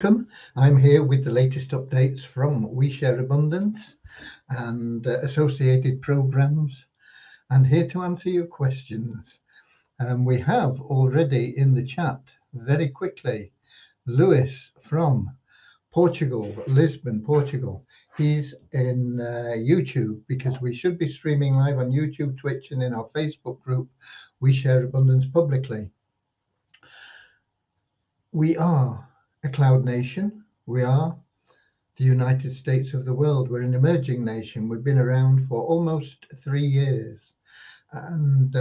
Welcome. I'm here with the latest updates from We Share Abundance and associated programs, and here to answer your questions. We have already in the chat very quickly Lewis from Portugal, Lisbon, Portugal. He's in YouTube because we should be streaming live on YouTube, Twitch, and in our Facebook group, We Share Abundance Publicly. We are a cloud nation. We are the United States of the world. We're an emerging nation. We've been around for almost 3 years. And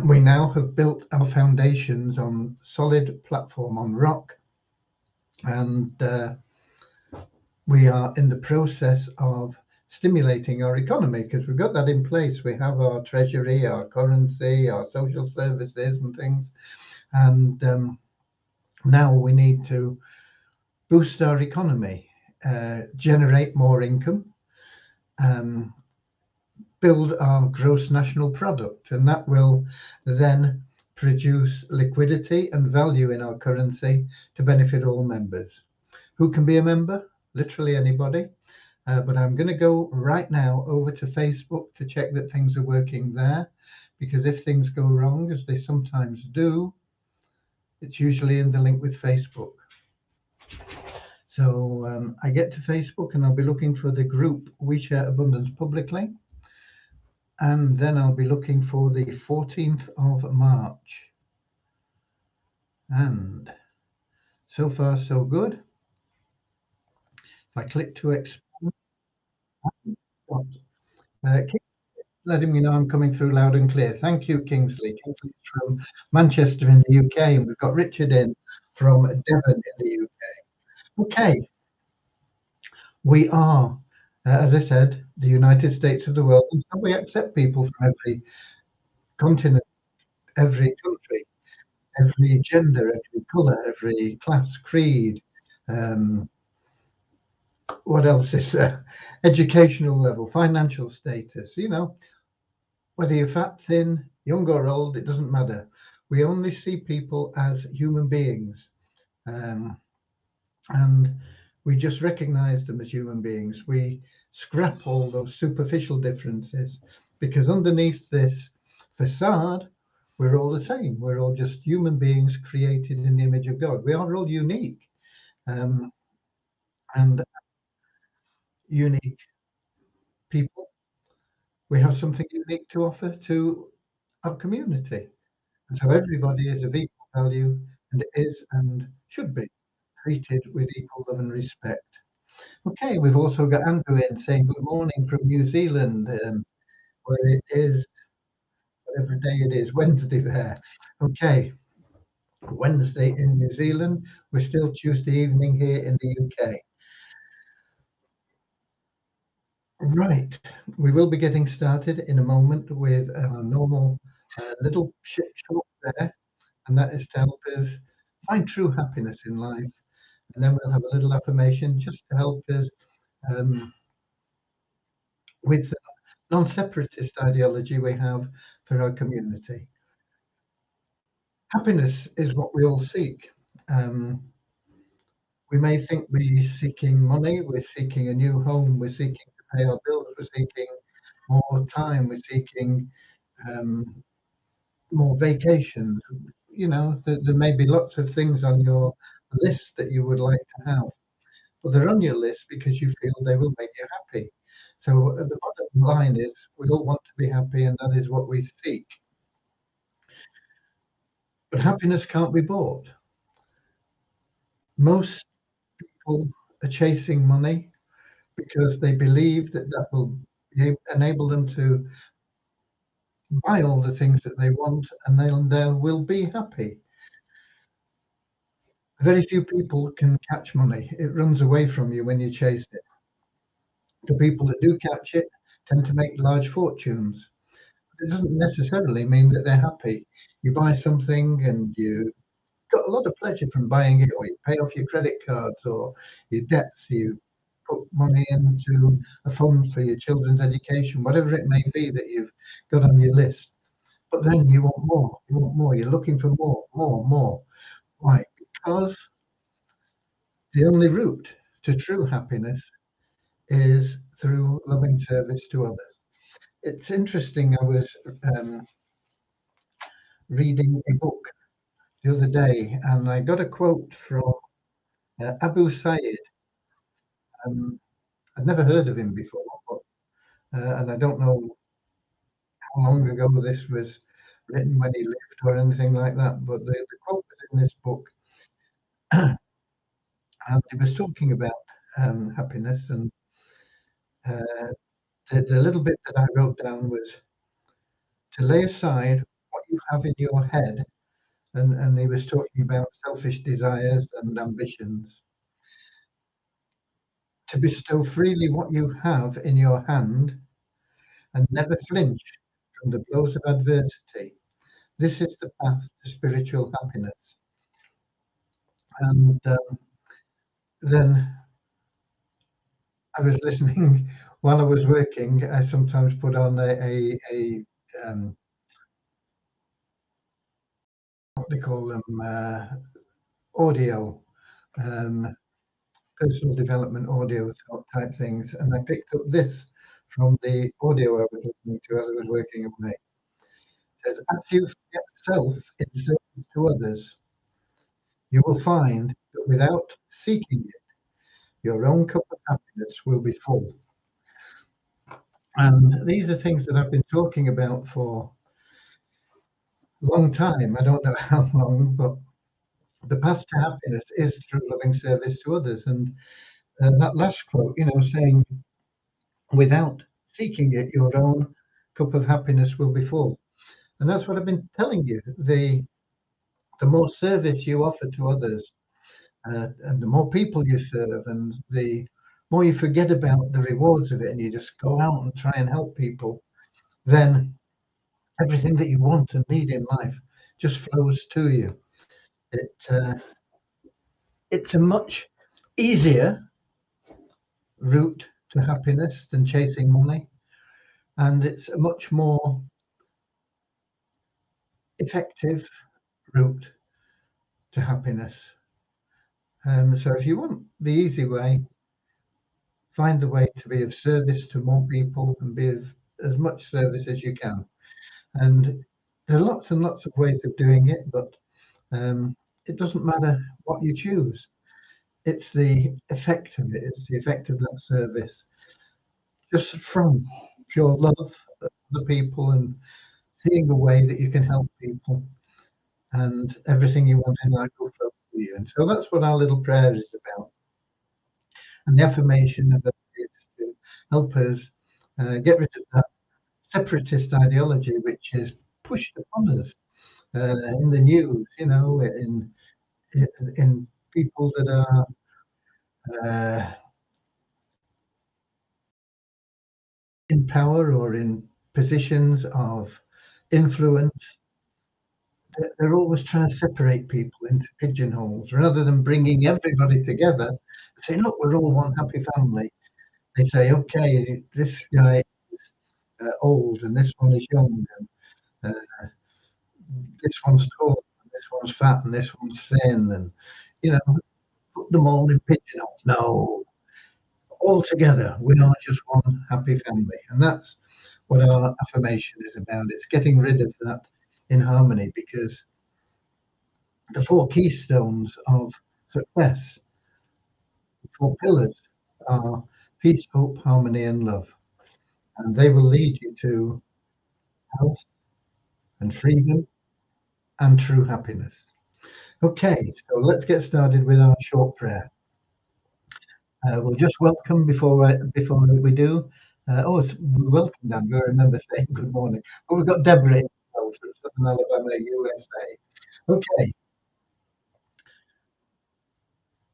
we now have built our foundations on solid platform, on rock. And we are in the process of stimulating our economy because we've got that in place. We have our treasury, our currency, our social services and things. And now we need to boost our economy, generate more income, build our gross national product, and that will then produce liquidity and value in our currency to benefit all members. Who can be a member? Literally anybody. But I'm going to go right now over to Facebook to check that things are working there, because if things go wrong, as they sometimes do, it's usually in the link with Facebook. So I get to Facebook and I'll be looking for the group We Share Abundance Publicly. And then I'll be looking for the 14th of March. And so far, so good. If I click to expand, letting me know I'm coming through loud and clear. Thank you, Kingsley. Kingsley from Manchester in the UK, and we've got Richard in from Devon in the UK. Okay, we are, as I said, the United States of the world, and we accept people from every continent, every country, every gender, every colour, every class, creed. What else is there? Educational level, financial status, whether you're fat, thin, young or old, it doesn't matter. We only see people as human beings. And we just recognize them as human beings. We scrap all those superficial differences because underneath this facade, we're all the same. We're all just human beings created in the image of God. We are all unique. And unique people, we have something unique to offer to our community. And so everybody is of equal value and is and should be treated with equal love and respect. Okay, we've also got Andrew in saying good morning from New Zealand, where it is, whatever day it is, Wednesday there. Okay, Wednesday in New Zealand. We're still Tuesday evening here in the UK. Right, we will be getting started in a moment with our normal little short there, and that is to help us find true happiness in life. And then we'll have a little affirmation just to help us with the non-separatist ideology we have for our community. Happiness is what we all seek. We may think we're seeking money, we're seeking a new home, we're seeking to pay our bills, we're seeking more time, we're seeking more vacations. There may be lots of things on your list that you would like to have, but they're on your list because you feel they will make you happy. So the bottom line is we all want to be happy, and that is what we seek. But happiness can't be bought. Most people are chasing money because they believe that that will enable them to buy all the things that they want, and they will be happy. Very few people can catch money. It runs away from you when you chase it. The people that do catch it tend to make large fortunes. It doesn't necessarily mean that they're happy. You buy something and you got a lot of pleasure from buying it, or you pay off your credit cards or your debts, you put money into a fund for your children's education, whatever it may be that you've got on your list. But then you want more, you're looking for more. Why? because the only route to true happiness is through loving service to others. It's interesting. I was reading a book the other day, and I got a quote from Abu Sayyid. I'd never heard of him before, but, and I don't know how long ago this was written, when he lived or anything like that. But the quote was in this book, and he was talking about happiness. And uh, the little bit that I wrote down was to lay aside what you have in your head. And he was talking about selfish desires and ambitions. To bestow freely what you have in your hand and never flinch from the blows of adversity. This is the path to spiritual happiness. And then I was listening while I was working. I sometimes put on a what they call them, audio, um, personal development audio type things, and I picked up this from the audio I was listening to as I was working away. It says, as you forget self in service to others, you will find that without seeking it, your own cup of happiness will be full. And these are things that I've been talking about for a long time. I don't know how long, but the path to happiness is through loving service to others. And that last quote, saying, without seeking it, your own cup of happiness will be full. And that's what I've been telling you. The more service you offer to others, and the more people you serve, and the more you forget about the rewards of it, and you just go out and try and help people, then everything that you want and need in life just flows to you. It it's a much easier route to happiness than chasing money, and it's a much more effective route to happiness. So if you want the easy way, find a way to be of service to more people and be of as much service as you can. And there are lots and lots of ways of doing it, but it doesn't matter what you choose. It's the effect of it. It's the effect of that service, just from pure love of the people and seeing the way that you can help people, and everything you want in life will flow to you. And so that's what our little prayer is about. And the affirmation of it is to help us get rid of that separatist ideology which is pushed upon us in the news, in people that are in power or in positions of influence. They're always trying to separate people into pigeonholes rather than bringing everybody together and saying, look, we're all one happy family. They say, okay, this guy is old and this one is young, and this one's tall and this one's fat and this one's thin, and put them all in pigeonholes. No, all together, we are just one happy family. And that's what our affirmation is about. It's getting rid of that inharmony, because the four keystones of success, the four pillars, are peace, hope, harmony, and love. And they will lead you to health and freedom and true happiness. Okay, so let's get started with our short prayer. We'll just welcome before we do. We welcome Andrew. I remember saying good morning. But we've got Deborah here from Southern Alabama, USA. Okay,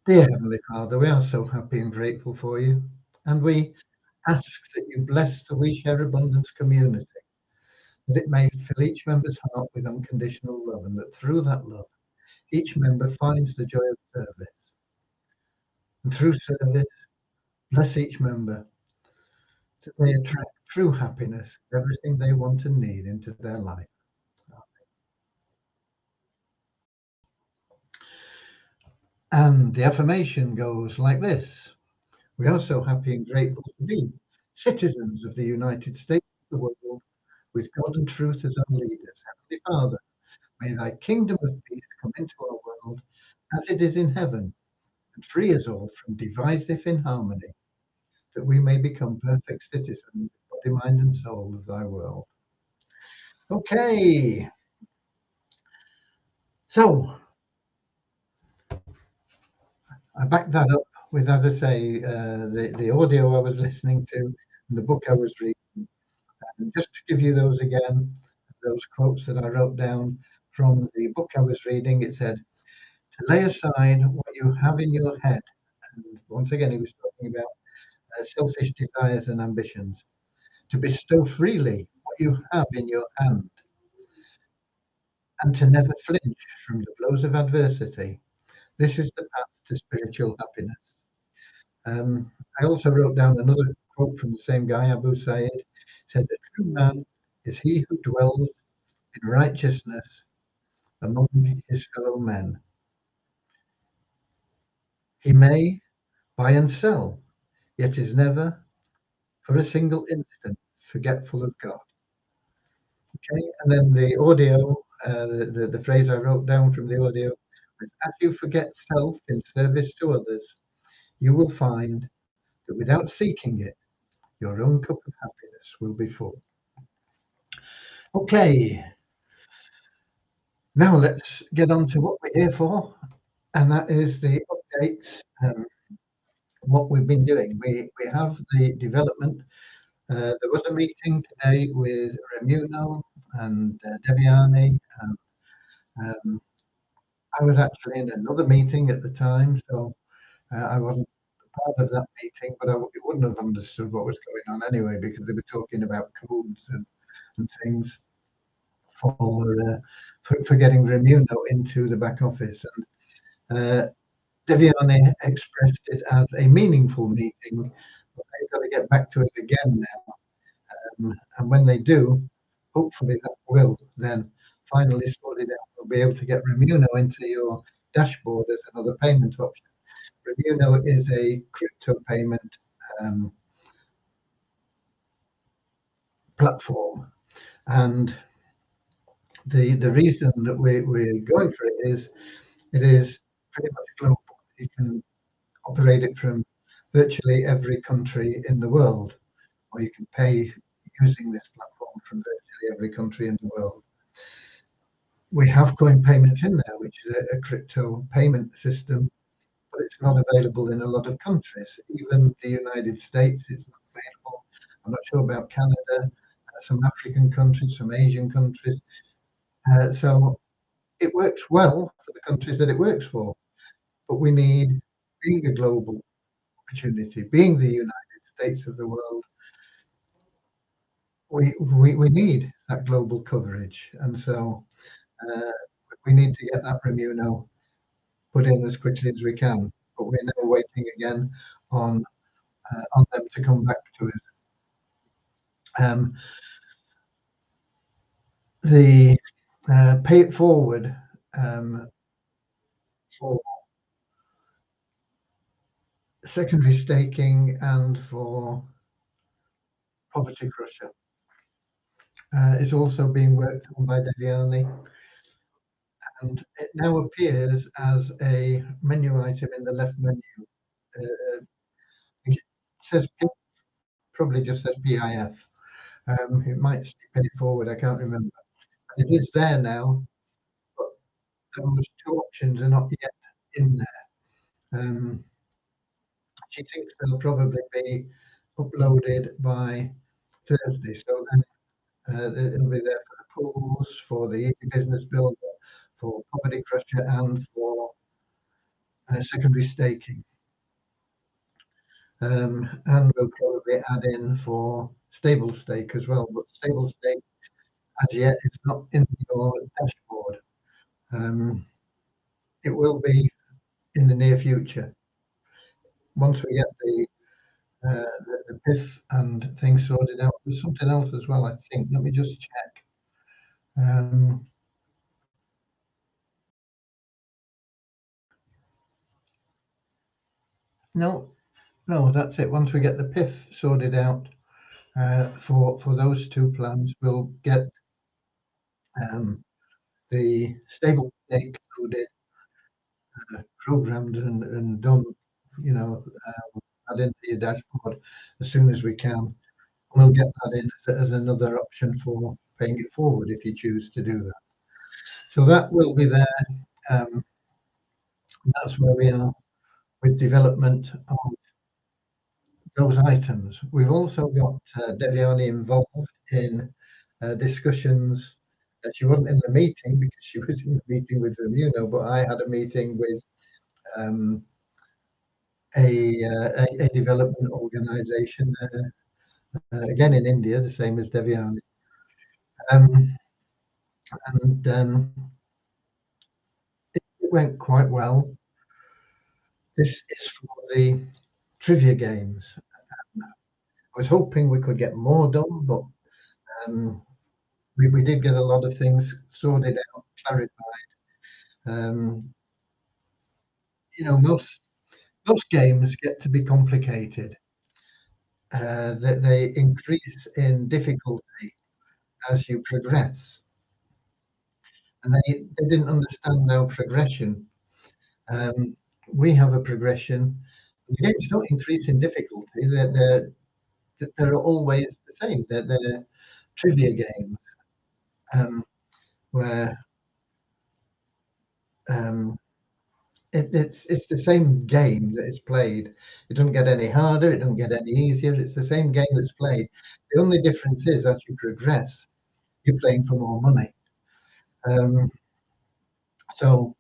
dear Heavenly Father, we are so happy and grateful for you, and we ask that you bless the We Share Abundance community, that it may fill each member's heart with unconditional love, and that through that love, each member finds the joy of service. And through service, bless each member, that they attract true happiness, everything they want and need into their life. And the affirmation goes like this: we are so happy and grateful to be citizens of the United States of the world, with God and truth as our leaders. Heavenly Father, may thy kingdom of peace come into our world as it is in heaven, and free us all from divisive inharmony, that we may become perfect citizens of body, mind, and soul of thy world. Okay, so I backed that up with, as I say, the audio I was listening to and the book I was reading. And just to give you those again, those quotes that I wrote down from the book I was reading, it said, to lay aside what you have in your head. And once again, he was talking about selfish desires and ambitions. To bestow freely what you have in your hand, and to never flinch from the blows of adversity. This is the path to spiritual happiness. I also wrote down another quote from the same guy, Abu Said, said, "The true man is he who dwells in righteousness among his fellow men. He may buy and sell, yet is never for a single instant forgetful of God." Okay, and then the audio, the phrase I wrote down from the audio was, as you forget self in service to others, you will find that without seeking it, your own cup of happiness will be full. Okay, now let's get on to what we're here for, and that is the updates, what we've been doing. We have the development. There was a meeting today with Remuno and Deviani, and I was actually in another meeting at the time, so I wasn't part of that meeting, but I wouldn't have understood what was going on anyway, because they were talking about codes and things for, for getting Remuno into the back office. And Deviani expressed it as a meaningful meeting, but they've got to get back to it again now. And when they do, hopefully that will then finally sort it out. We'll be able to get Remuno into your dashboard as another payment option. Remuno is a crypto payment um, platform, and the reason that we're going for it is pretty much global. You can operate it from virtually every country in the world, or you can pay using this platform from virtually every country in the world. We have coin payments in there, which is a crypto payment system, but it's not available in a lot of countries. Even the United States, it's not available. I'm not sure about Canada, some African countries, some Asian countries. So it works well for the countries that it works for, but we need, being a global opportunity, being the United States of the world, we need that global coverage. And so uh, we need to get that Remuno put in as quickly as we can. But we're now waiting again on them to come back to us. Um, the pay it forward for secondary staking and for Poverty Crusher is also being worked on by Deviani, and it now appears as a menu item in the left menu. I think it says probably just says PIF. It might say pay it forward. I can't remember. It is there now, but those two options are not yet in there. She thinks they'll probably be uploaded by Thursday. So then it'll be there for the pools, for the Easy Business Builder, for Poverty Crusher, and for secondary staking. And we'll probably add in for stable stake as well. But stable stake, as yet, is not in your dashboard. It will be in the near future. Once we get the PIF and things sorted out. There's something else as well, I think. Let me just check. Um, No, no, that's it. Once we get the PIF sorted out for those two plans, we'll get um, the stable date coded, programmed, and done. You know, add into your dashboard as soon as we can. We'll get that in as another option for paying it forward if you choose to do that. So that will be there. Um, that's where we are with development of those items. We've also got Deviani involved in discussions. She wasn't in the meeting because she was in the meeting with Remuno, but I had a meeting with um, a development organization, again in India, the same as Deviani. Um, and it went quite well. This is for the trivia games. I was hoping we could get more done, but um, we did get a lot of things sorted out, clarified. Um, you know, most games get to be complicated. They increase in difficulty as you progress, and they didn't understand our progression. Um, we have a progression. The games don't increase in difficulty. They're always the same. They're trivia games um, where um, it's the same game that is played. It doesn't get any harder. It doesn't get any easier. It's the same game that's played. The only difference is as you progress, you're playing for more money. Um, so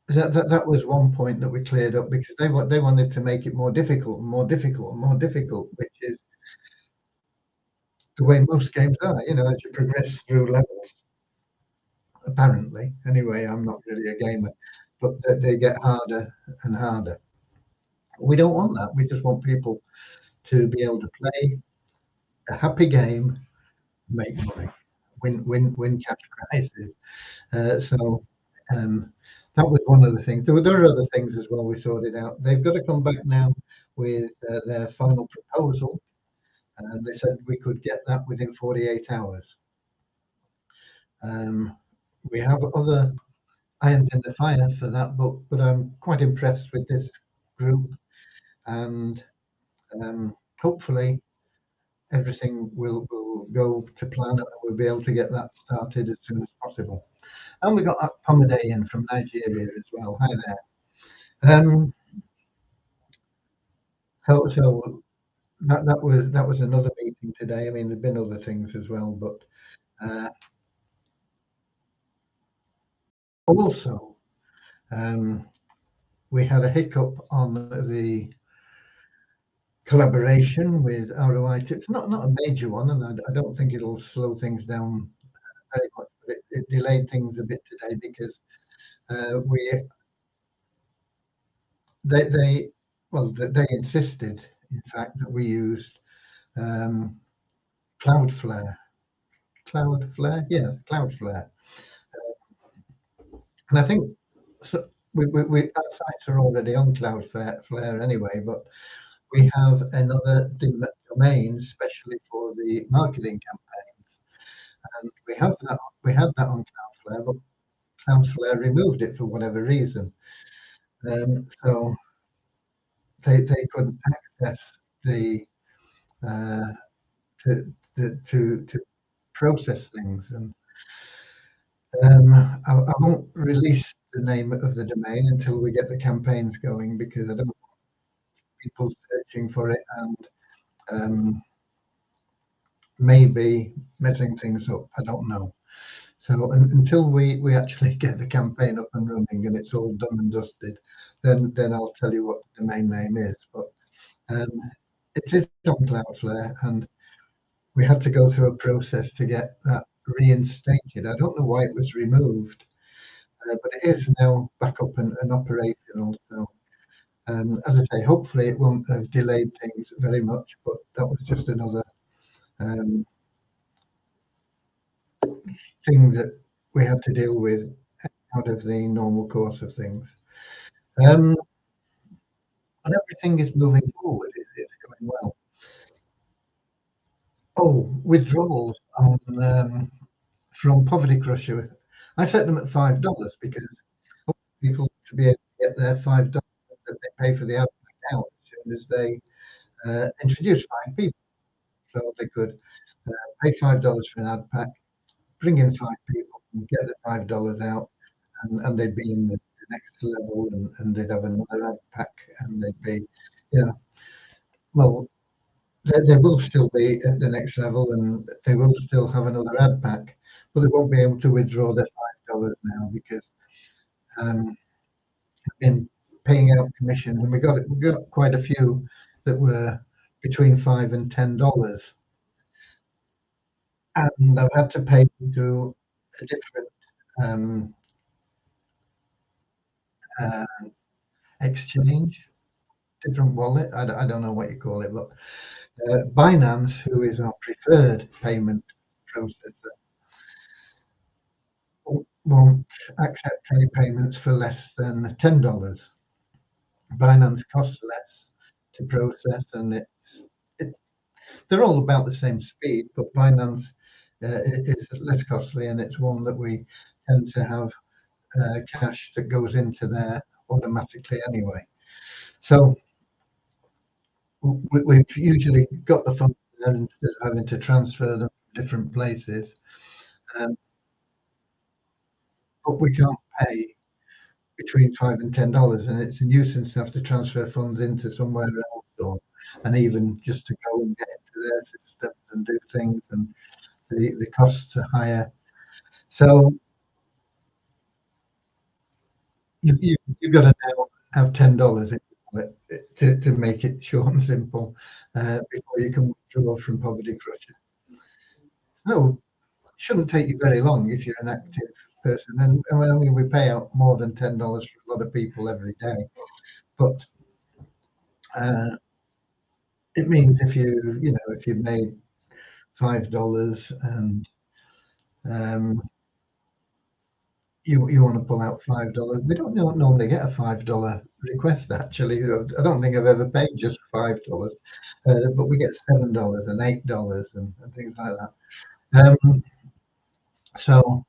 that was one point that we cleared up because they wanted to make it more difficult and more difficult and more difficult, which is the way most games are. You know, as you progress through levels, apparently. Anyway, I'm not really a gamer, but they get harder and harder. We don't want that. We just want people to be able to play a happy game, make money, win cash prizes. So um, that was one of the things. There are other things as well we sorted out. They've got to come back now with their final proposal, and they said we could get that within 48 hours. Um, we have other irons in the fire for that, but I'm quite impressed with this group, and hopefully everything will go to plan, and we'll be able to get that started as soon as possible. And we got Pomedayan from Nigeria as well. Hi there. So that was another meeting today. I mean, there've been other things as well, but uh, also um, we had a hiccup on the collaboration with ROI Tips. Not a major one, and I don't think it'll slow things down very much, but it delayed things a bit today because we they well they insisted, in fact, that we used um, Cloudflare. Cloudflare, yeah, Cloudflare. And I think so, our sites are already on Cloudflare anyway, but we have another domain specially for the marketing campaigns, and we had that on Cloudflare, but Cloudflare removed it for whatever reason. So they couldn't access the uh, to process things, and I won't release the name of the domain until we get the campaigns going because I don't want people searching for it and um, maybe messing things up. I don't know. So until we actually get the campaign up and running and it's all done and dusted, then I'll tell you what the domain name is. But um, it is on Cloudflare, and we had to go through a process to get that reinstated. I don't know why it was removed, but it is now back up and operational. So as I say, hopefully it won't have delayed things very much, but that was just another um, thing that we had to deal with out of the normal course of things. Um, and everything is moving forward. It's going well. Oh, withdrawals on from Poverty Crusher. I set them at $5 because I want people to be able to get their $5 that they pay for the ad out as soon as they introduce 5 people. So they could pay $5 for an ad pack, bring in 5 people, and get the $5 out, and they'd be in the next level, and they'd have another ad pack, and they'd be, you know, well, they will still be at the next level, and they will still have another ad pack, but they won't be able to withdraw their $5 now because um, in paying out commissions, and we got quite a few that were between $5 and $10, and I've had to pay through a different um, uh, exchange, different wallet. I don't know what you call it, but Binance, who is our preferred payment processor, won't accept any payments for less than $10. Binance costs less to process, and it's they're all about the same speed, but Binance is less costly, and it's one that we tend to have cash that goes into there automatically anyway. So we've usually got the funds there instead of having to transfer them from different places. Um, but we can't pay between $5 and $10, and it's a nuisance to have to transfer funds into somewhere else, and even just to go and get into their systems and do things, and the costs are higher. So you've got to now have $10 in your wallet to make it short and simple before you can withdraw from Poverty Crusher. No, shouldn't take you very long if you're an active person. And I mean, we pay out more than $10 for a lot of people every day. But uh, it means if you've made $5 and um, you want to pull out $5, we don't normally get a $5 request. Actually, I don't think I've ever paid just $5, but we get $7 and $8 and things like that. So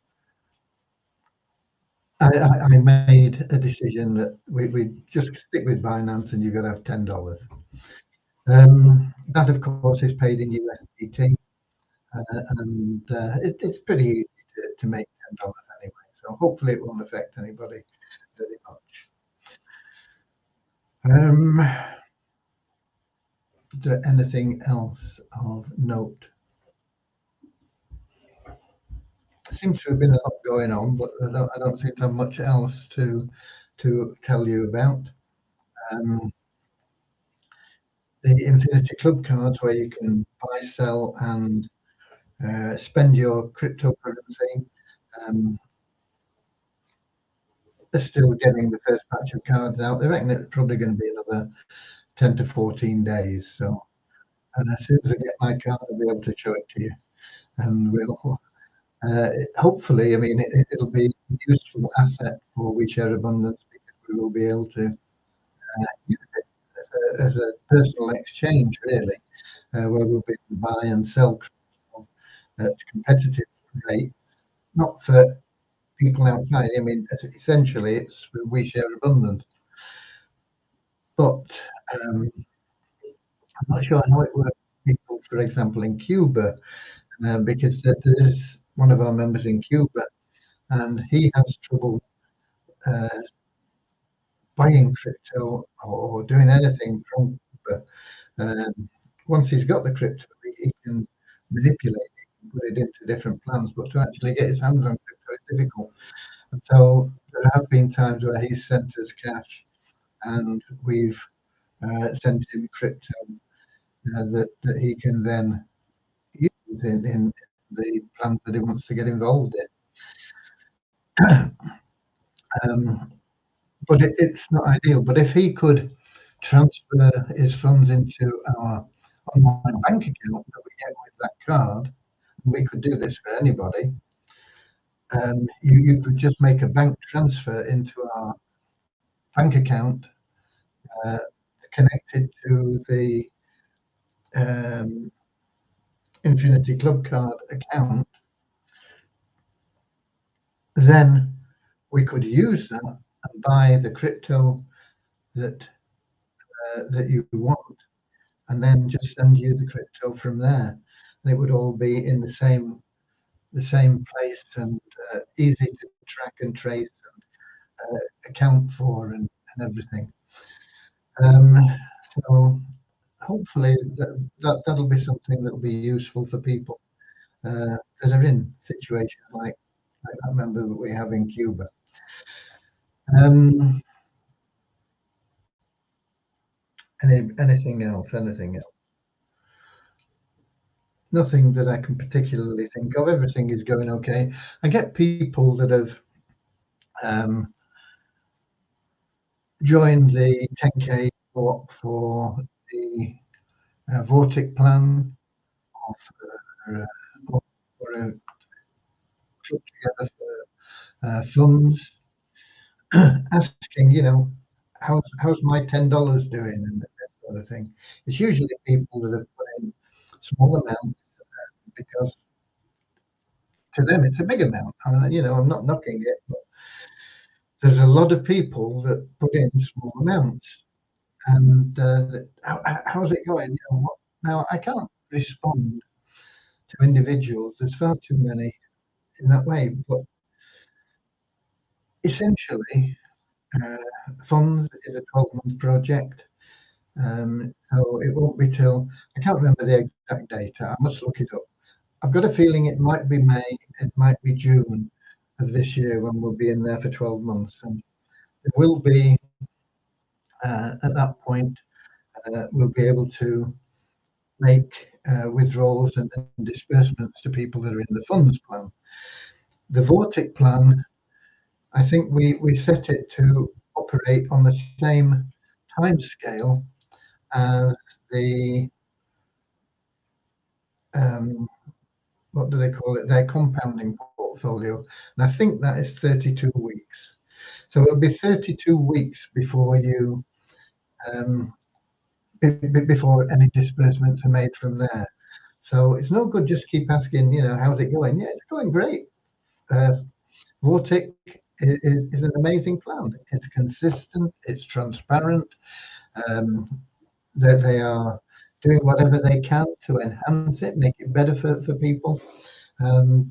I made a decision that we just stick with Binance, and you've got to have $10. That, of course, is paid in USDT, and it's pretty easy to make $10 anyway. So hopefully it won't affect anybody very much. Is there anything else of note? There seems to have been a lot going on, but I don't seem to have much else to tell you about. Um, the Infinity Club cards, where you can buy, sell, and spend your cryptocurrency. Um, they're still getting the first batch of cards out. They reckon it's probably going to be another 10 to 14 days. So, and as soon as I get my card, I'll be able to show it to you. And we'll hopefully, I mean, it'll be a useful asset for We Share Abundance, because we will be able to use it as a personal exchange, really, where we'll be able to buy and sell at competitive rates, not for people outside. I mean, essentially, it's We Share Abundance. But I'm not sure how it works for people, for example, in Cuba, because there is one of our members in Cuba, and he has trouble uh, buying crypto or doing anything from Cuba. Once he's got the crypto, he can manipulate it and put it into different plans, but to actually get his hands on crypto is difficult. And so there have been times where he's sent us cash, and we've sent him crypto that he can then use in the plans that he wants to get involved in. Um, but it's not ideal. But if he could transfer his funds into our online bank account that we get with that card, and we could do this for anybody, you could just make a bank transfer into our bank account uh, connected to the um, Infinity Club Card account, then we could use that and buy the crypto that that you want, and then just send you the crypto from there, and it would all be in the same place and easy to track and trace and account for and everything. Um, so hopefully that'll be something that'll be useful for people that are in situations like that member that we have in Cuba. Um, anything else? Anything else? Nothing that I can particularly think of. Everything is going okay. I get people that have um, joined the 10K co-op for the Vortic plan or or a club together for funds, asking, how's my $10 doing and that sort of thing. It's usually people that have put in small amounts because to them it's a big amount. I'm not knocking it, but there's a lot of people that put in small amounts. And how's it going? Now, I can't respond to individuals. There's far too many in that way. But essentially, uh, funds is a 12-month project. So it won't be till, I can't remember the exact date. I must look it up. I've got a feeling it might be May, it might be June of this year when we'll be in there for 12 months. And it will be, at that point, we'll be able to make withdrawals and disbursements to people that are in the funds plan. The Vortic plan, I think we set it to operate on the same time scale as the um, what do they call it? Their compounding portfolio, and I think that is 32 weeks. So it'll be 32 weeks before you um, before any disbursements are made from there. So it's no good just keep asking, how's it going? Yeah, it's going great. Vortic is an amazing plan. It's consistent, it's transparent. Um, they are doing whatever they can to enhance it, make it better for people. And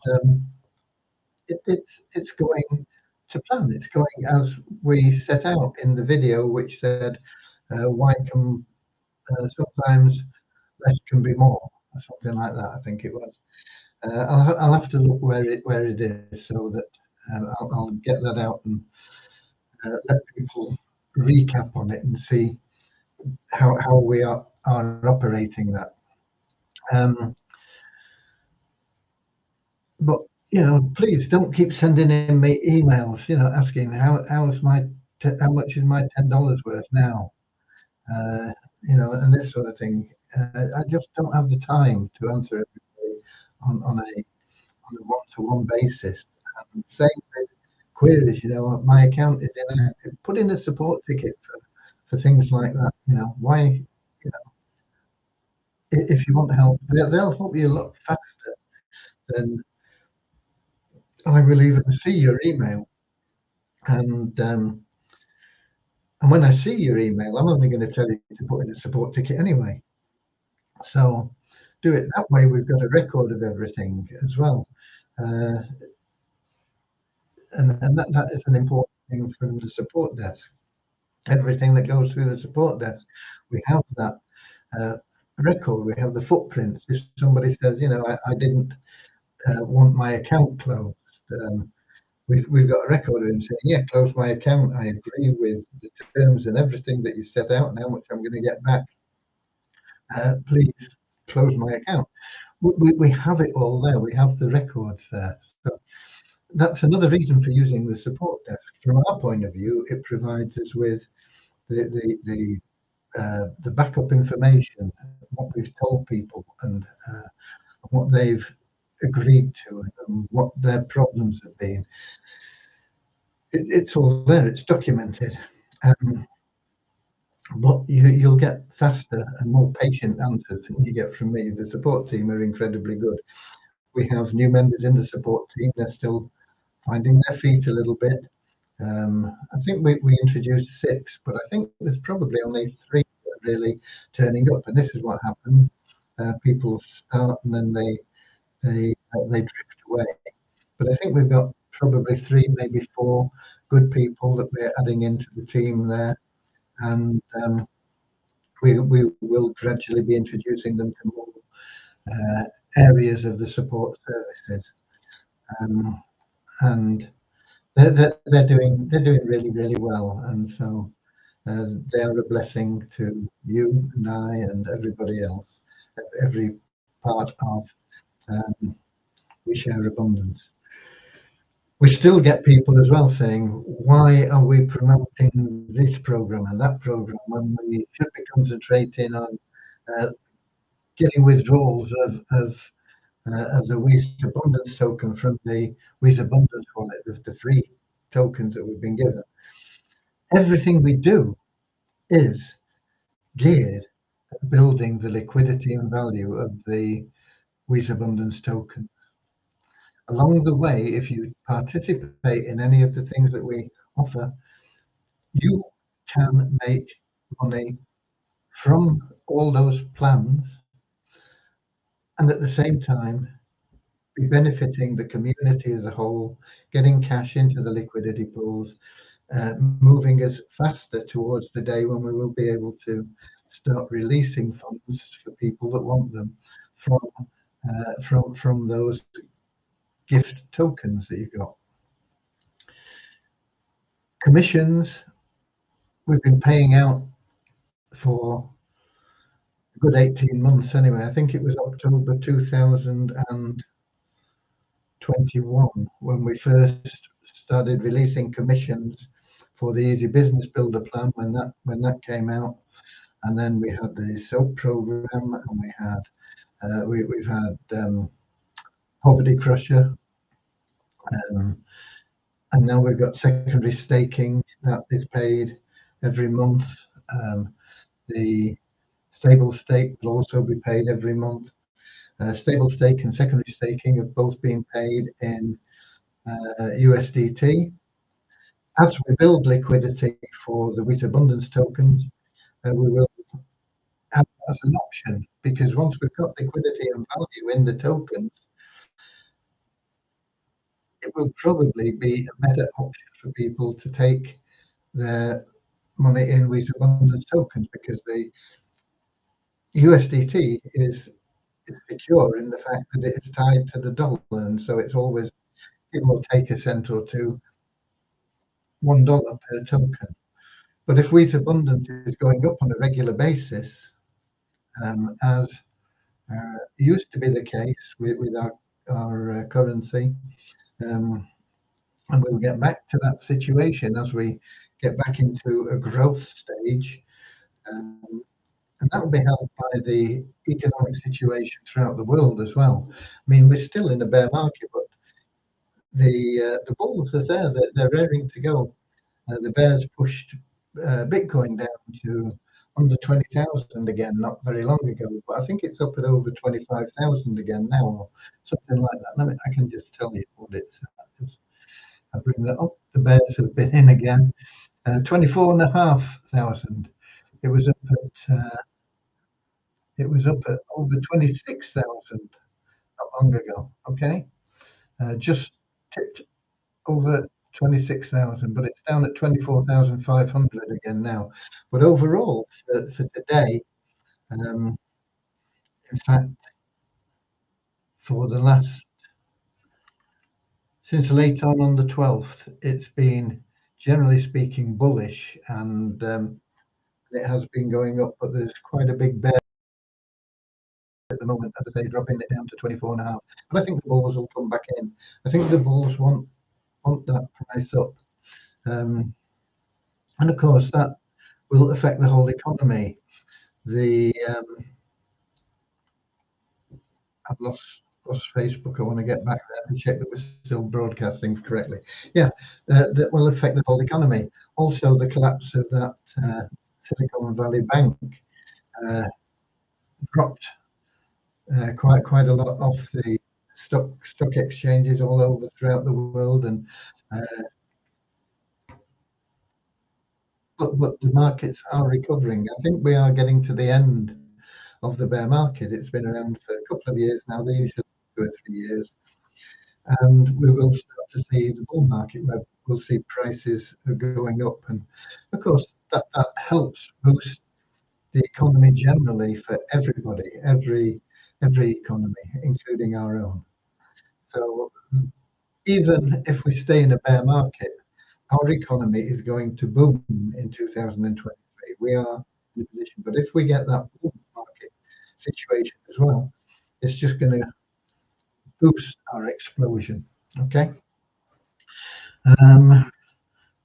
it's going to plan. It's going as we set out in the video, which said, why can sometimes less can be more, or something like that, I think it was. I'll have to look where it is so that I'll get that out and let people recap on it and see how we are operating that. But please don't keep sending in me emails, asking how much is my $10 worth now, and this sort of thing. I just don't have the time to answer everybody on a one-to-one basis. And same with queries, my account is inactive. Put in a support ticket for things like that. Why, if you want help, they'll help you a lot faster than I will even see your email. And when I see your email, I'm only going to tell you to put in a support ticket anyway. So do it that way. We've got a record of everything as well. And that is an important thing from the support desk. Everything that goes through the support desk, we have that record. We have the footprints. If somebody says, I didn't want my account closed, we've got a record of him saying, yeah, close my account. I agree with the terms and everything that you set out and how much I'm going to get back. Please close my account. We have it all there. We have the records there. So that's another reason for using the support desk. From our point of view, it provides us with the backup information, what we've told people, and what they've agreed to, and what their problems have been. It's all there. It's documented. Um, but you'll get faster and more patient answers than you get from me. The support team are incredibly good. We have new members in the support team. They're still finding their feet a little bit. I think we introduced 6, but I think there's probably only 3 that are really turning up. And this is what happens: people start and then they drift away. But I think we've got probably 3, maybe 4 good people that we're adding into the team there, and we will gradually be introducing them to more areas of the support services. Um, and they're doing really, really well, and so they are a blessing to you and I and everybody else, every part of um, We Share Abundance. We still get people as well saying, why are we promoting this program and that program when we should be concentrating on uh, getting withdrawals of the Wheat Abundance token from the Wheat Abundance wallet, of the free tokens that we've been given. Everything we do is geared at building the liquidity and value of the Wheat Abundance token. Along the way, if you participate in any of the things that we offer, you can make money from all those plans and at the same time be benefiting the community as a whole, getting cash into the liquidity pools, moving us faster towards the day when we will be able to start releasing funds for people that want them from those gift tokens that you've got. Commissions we've been paying out for a good 18 months anyway. I think it was October 2021 when we first started releasing commissions for the Easy Business Builder plan when that came out. And then we had the SOAP program, and we've had Poverty Crusher, and now we've got secondary staking that is paid every month. The stable stake will also be paid every month. Stable stake and secondary staking have both been paid in USDT. As we build liquidity for the Wheat Abundance tokens, we will have that as an option, because once we've got liquidity and value in the tokens, it will probably be a better option for people to take their money in Wheat Abundance tokens, because the USDT is secure in the fact that it is tied to the dollar, and so it's always, it will take a cent or two, $1 per token. But if Wheat Abundance is going up on a regular basis, as used to be the case with our currency, and we'll get back to that situation as we get back into a growth stage, um, and that will be helped by the economic situation throughout the world as well. I mean, we're still in a bear market, but the bulls are there. They're raring to go. The bears pushed Bitcoin down to under 20,000 again not very long ago, but I think it's up at over 25,000 again now, or something like that. I can just tell you what it's at. I bring that up. The bears have been in again. 24,500. It was up at over 26,000 not long ago. Okay, just tipped over 26,000, but it's down at 24,500 again now. But overall, for today, in fact, for the last, since late on the 12th, it's been, generally speaking, bullish, and it has been going up, but there's quite a big bear at the moment, as I say, dropping it down to 24.5. But I think the bulls will come back in. I think the bulls want that price up. And of course, that will affect the whole economy. The I've lost Plus Facebook, I want to get back there and check that we're still broadcasting correctly. Yeah, that will affect the whole economy. Also, the collapse of that Silicon Valley Bank uh, dropped quite a lot off the stock exchanges all over throughout the world, and uh, but the markets are recovering. I think we are getting to the end of the bear market. It's been around for a couple of years now. They usually 2 or 3 years, and we will start to see the bull market where we'll see prices going up, and of course that helps boost the economy generally for everybody, every economy, including our own. So even if we stay in a bear market, our economy is going to boom in 2023. We are in a position, but if we get that bull market situation as well, it's just going to boost our explosion. Okay. Um,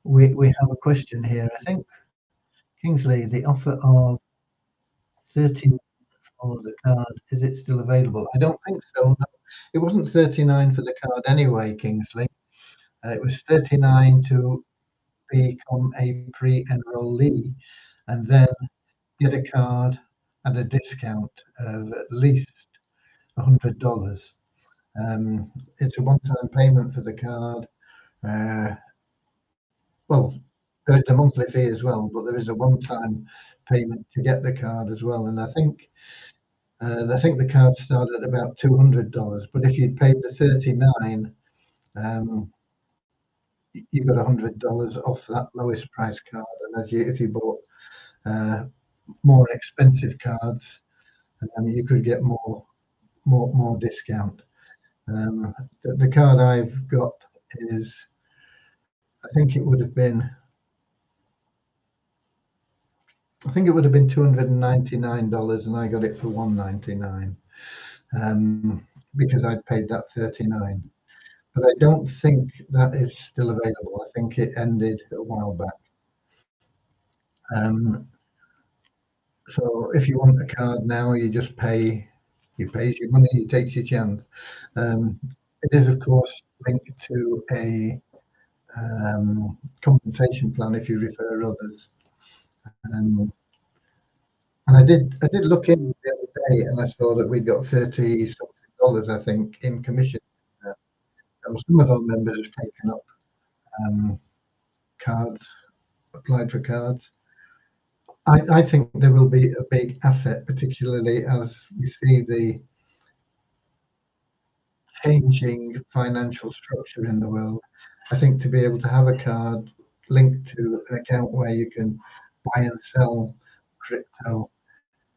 we have a question here. I think Kingsley, the offer of 30 for the card, is it still available? I don't think so. No. It wasn't 39 for the card anyway, Kingsley. It was 39 to become a pre-enrollee and then get a card at a discount of at least $100. It's a one-time payment for the card. Uh, well, there's a monthly fee as well, but there is a one-time payment to get the card as well. And I think the card started at about $200. But if you'd paid the 39, um, you got $100 off that lowest price card. And if you bought uh, more expensive cards, you could get more discount. The card I've got is, I think it would have been, I think it would have been $299, and I got it for $199 because I'd paid that 39. But I don't think that is still available. I think it ended a while back. Um, so if you want a card now, you just pay. You pay your money. You take your chance. It is, of course, linked to a compensation plan if you refer others. Um, and I did look in the other day, and I saw that we'd got 30 something dollars, I think, in commission. Some of our members have taken up um, cards, applied for cards. I think there will be a big asset, particularly as we see the changing financial structure in the world. I think to be able to have a card linked to an account where you can buy and sell crypto,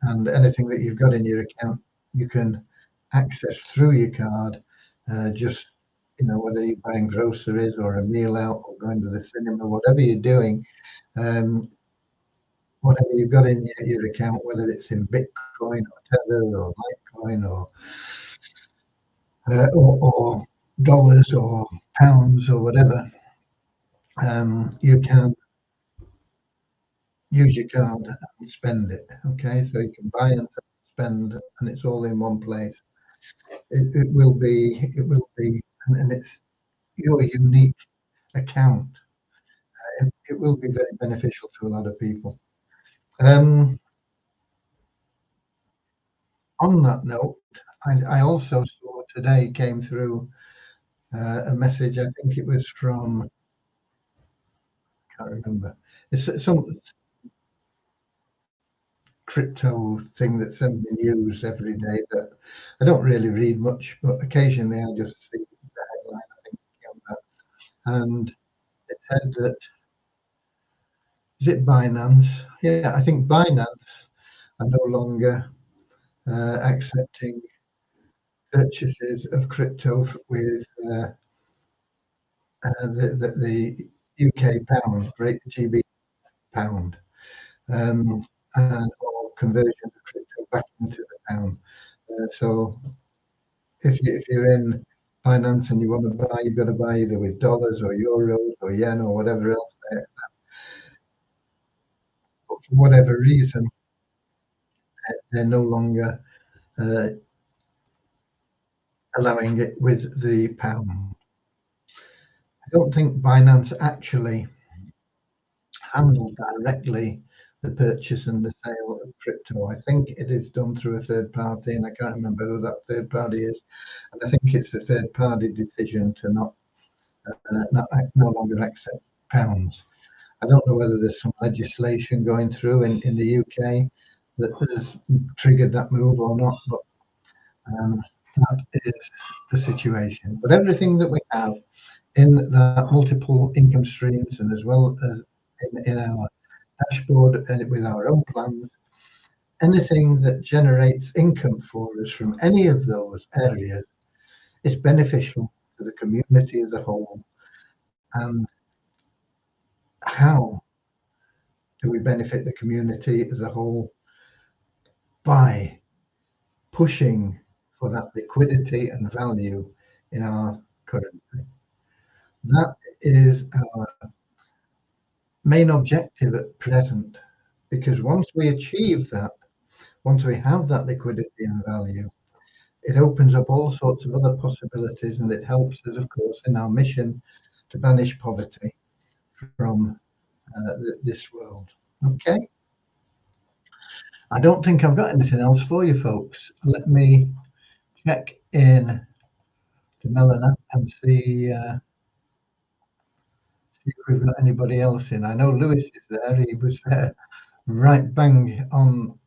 and anything that you've got in your account, you can access through your card. Just whether you're buying groceries or a meal out or going to the cinema, whatever you're doing, um, whatever you've got in your account, whether it's in Bitcoin or Tether or Litecoin or dollars or pounds or whatever, you can use your card and spend it. Okay, so you can buy and spend, and it's all in one place. It will be, and it's your unique account. It will be very beneficial to a lot of people. Um, on that note, I also saw today came through a message. I think it was from, I can't remember. It's some crypto thing that sends me news every day that I don't really read much, but occasionally I just see the headline. I think on that, and it said that, is it Binance? Yeah, I think Binance are no longer accepting purchases of crypto with the UK pound, Great GB pound, and or conversion of crypto back into the pound. So if you're in finance and you want to buy, you've got to buy either with dollars or euros or yen or whatever else there. But for whatever reason, they're no longer uh, allowing it with the pound. I don't think Binance actually handle directly the purchase and the sale of crypto. I think it is done through a third party, and I can't remember who that third party is. And I think it's the third party decision to no longer accept pounds. I don't know whether there's some legislation going through in the UK that has triggered that move or not, but um, that is the situation. But everything that we have in that multiple income streams, and as well as in our dashboard and with our own plans, anything that generates income for us from any of those areas is beneficial to the community as a whole. And how do we benefit the community as a whole? By pushing for that liquidity and value in our currency. That is our main objective at present, because once we achieve that, once we have that liquidity and value, it opens up all sorts of other possibilities, and it helps us, of course, in our mission to banish poverty from this world. Okay. I don't think I've got anything else for you folks. Let me check in to Melina and see if we've got anybody else in. I know Lewis is there. He was there right bang on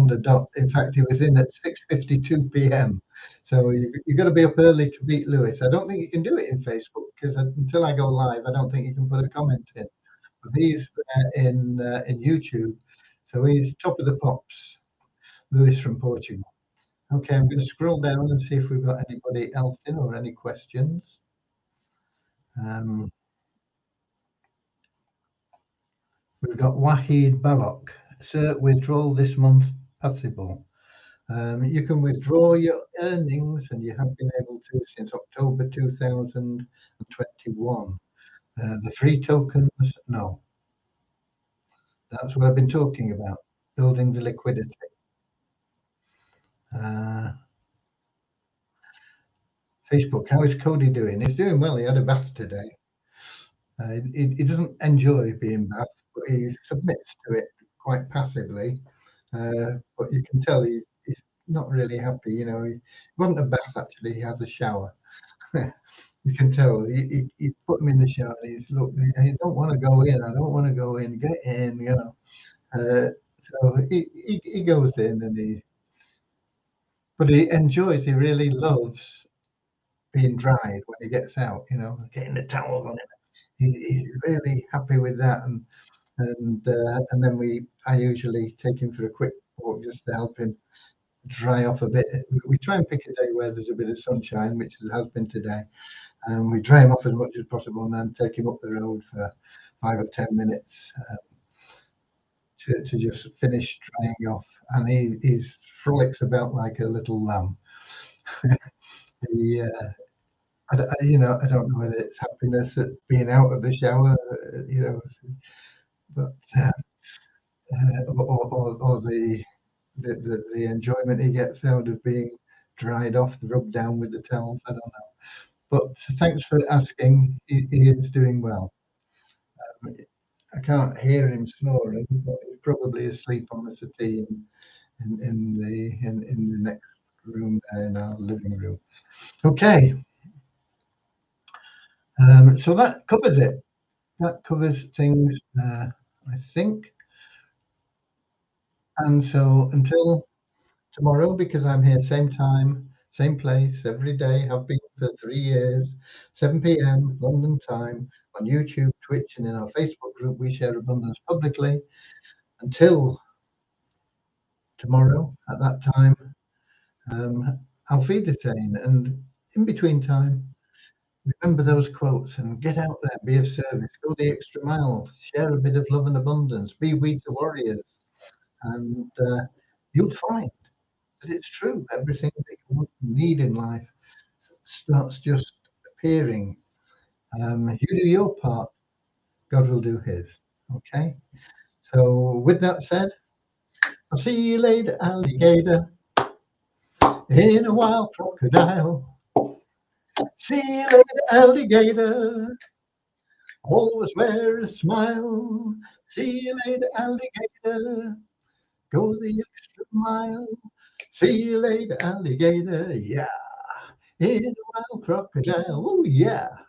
the dot. In fact, he was in at 6:52 p.m. So you've got to be up early to beat Lewis. I don't think you can do it in Facebook because until I go live, I don't think you can put a comment in. But he's in YouTube, so he's top of the pops. Lewis from Portugal. Okay, I'm going to scroll down and see if we've got anybody else in or any questions. We've got Wahid Balok. Sir, withdrawal this month possible. You can withdraw your earnings, and you have been able to since October 2021. The free tokens, no. That's what I've been talking about, building the liquidity. Facebook, how is Cody doing? He's doing well. He had a bath today. He doesn't enjoy being bathed, but he submits to it quite passively. But you can tell he's not really happy. You know, he wasn't a bath actually. He has a shower. You can tell he put him in the shower. He's look. I don't want to go in. I don't want to go in. Get in. You know. So he goes in but he enjoys. He really loves being dried when he gets out. You know, getting the towels on him. He's really happy with that, and then I usually take him for a quick walk just to help him dry off a bit. We try and pick a day where there's a bit of sunshine, which there has been today, and we dry him off as much as possible, and then take him up the road for 5 or 10 minutes to just finish drying off. And he frolics about like a little lamb. he, I don't know whether it's happiness at being out of the shower, but or the enjoyment he gets out of being dried off, rubbed down with the towels. I don't know. But thanks for asking. He is doing well. I can't hear him snoring, but he's probably asleep on the settee in the next room in our living room. Okay. So that covers it. That covers things, I think. And so until tomorrow, because I'm here same time, same place every day, have been for 3 years, 7 p.m. London time, on YouTube, Twitch, and in our Facebook group, We Share Abundance Publicly. Until tomorrow at that time, I'll feed the sane, and in between time, remember those quotes and get out there, be of service, go the extra mile, share a bit of love and abundance, be we the warriors, and you'll find that it's true. Everything that you need in life starts just appearing. You do your part, God will do his. Okay? So, with that said, I'll see you later, alligator, in a wild crocodile. See you later, alligator. Always wear a smile. See you later, alligator. Go the extra mile. See you later, alligator. Yeah. In a wild crocodile. Oh, yeah.